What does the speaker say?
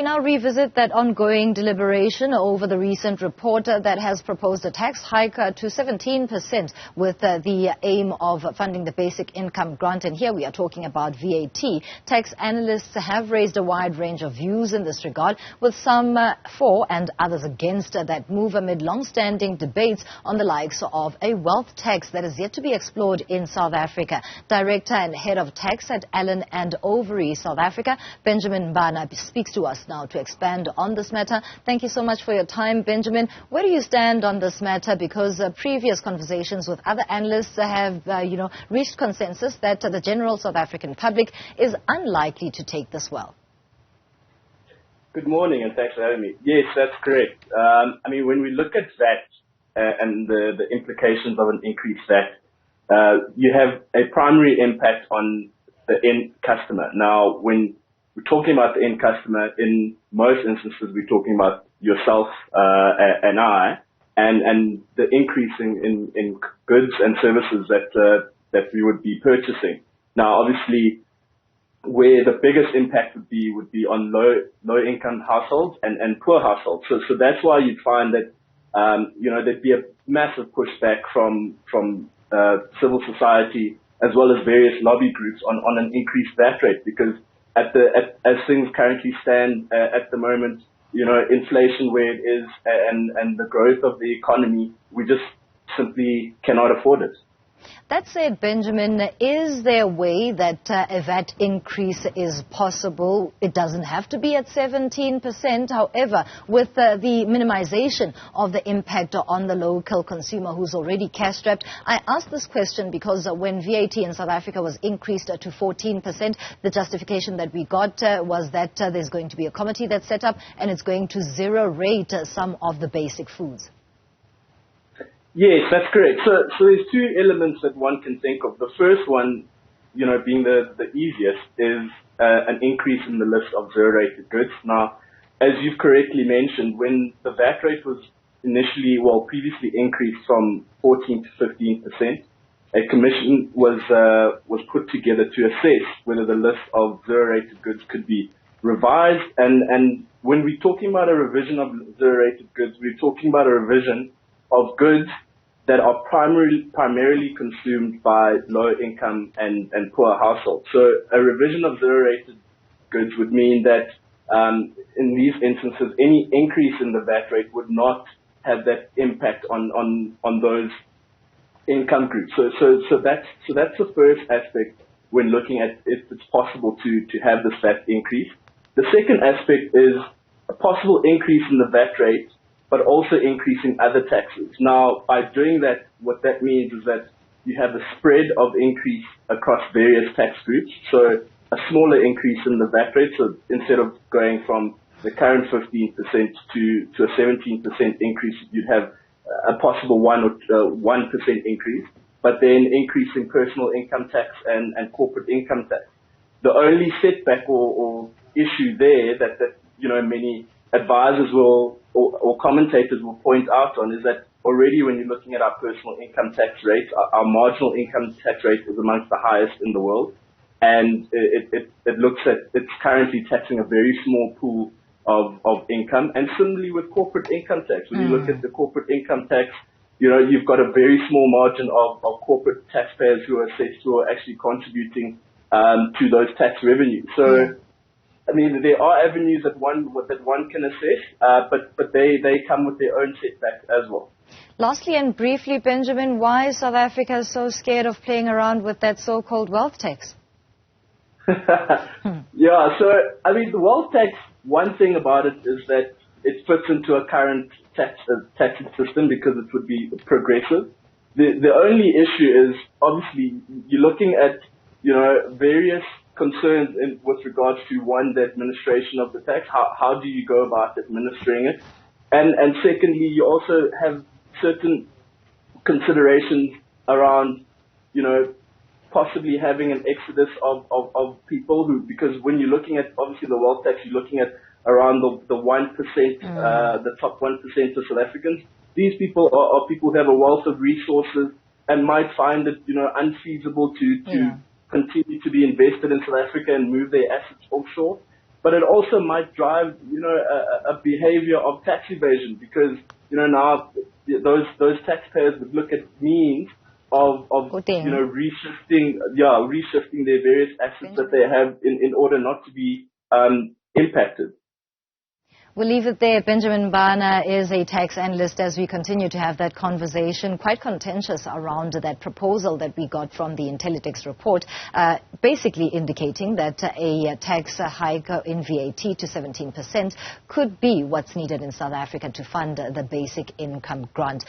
now revisit that ongoing deliberation over the recent report that has proposed a tax hike to 17% with the aim of funding the basic income grant. And here we are talking about VAT. Tax analysts have raised a wide range of views in this regard, with some for and others against that move amid long-standing debates on the likes of a wealth tax that is yet to be explored in South Africa. Director and Head of Tax at Allen and Overy, South Africa, Benjamin Mbana, speaks to us now to expand on this matter. Thank you so much for your time, Benjamin. Where do you stand on this matter? Because previous conversations with other analysts have, reached consensus that the general South African public is unlikely to take this well. Good morning, and thanks for having me. Yes, that's correct. When we look at that and the implications of an increased VAT, you have a primary impact on the end customer. Now, when we're talking about the end customer, in most instances, we're talking about yourself and I, and the increase in goods and services that we would be purchasing. Now, obviously, where the biggest impact would be on low income households and poor households. So that's why you'd find that there'd be a massive pushback from civil society as well as various lobby groups on an increased VAT rate, because as things currently stand at the moment, inflation where it is and the growth of the economy, we just simply cannot afford it. That said, Benjamin, is there a way that a VAT increase is possible? It doesn't have to be at 17%. However, with the minimization of the impact on the local consumer who's already cash-strapped, I asked this question because when VAT in South Africa was increased to 14%, the justification that we got was that there's going to be a committee that's set up and it's going to zero rate some of the basic foods. Yes, that's correct. So there's two elements that one can think of. The first one, being the easiest, is an increase in the list of zero-rated goods. Now, as you've correctly mentioned, when the VAT rate was previously increased from 14 to 15%, a commission was put together to assess whether the list of zero-rated goods could be revised. And when we're talking about a revision of zero-rated goods, we're talking about a revision of goods that are primarily consumed by low-income and poor households. So a revision of zero-rated goods would mean that in these instances, any increase in the VAT rate would not have that impact on those income groups. So that's the first aspect when looking at if it's possible to have this VAT increase. The second aspect is a possible increase in the VAT rate, but also increasing other taxes. Now, by doing that, what that means is that you have a spread of increase across various tax groups. So a smaller increase in the VAT rate. So instead of going from the current 15% to a 17% increase, you'd have a possible 1% increase, but then increasing personal income tax and corporate income tax. The only setback or issue there that many advisors or commentators will point out on is that already when you're looking at our personal income tax rate, our marginal income tax rate is amongst the highest in the world. And it looks at, it's currently taxing a very small pool of income. And similarly with corporate income tax, when you look at the corporate income tax, you've got a very small margin of corporate taxpayers who are assessed who are actually contributing to those tax revenues. So, there are avenues that one can assess, but they come with their own setbacks as well. Lastly and briefly, Benjamin, why is South Africa so scared of playing around with that so-called wealth tax? Yeah, so, the wealth tax, one thing about it is that it fits into a current taxing system because it would be progressive. The only issue is, obviously, you're looking at, various concerns with regards to, one, the administration of the tax. How do you go about administering it? And secondly, you also have certain considerations around, possibly having an exodus of people because when you're looking at, obviously, the wealth tax, you're looking at around the 1%, the top 1% of South Africans. These people are people who have a wealth of resources and might find it, unfeasible to continue to be invested in South Africa and move their assets offshore. but it also might drive, a behavior of tax evasion because, now those taxpayers would look at means of reshifting their various assets that they have in order not to be impacted. We'll leave it there. Benjamin Mbana is a tax analyst as we continue to have that conversation, quite contentious around that proposal that we got from the Intellidex report, basically indicating that a tax hike in VAT to 17% could be what's needed in South Africa to fund the basic income grant.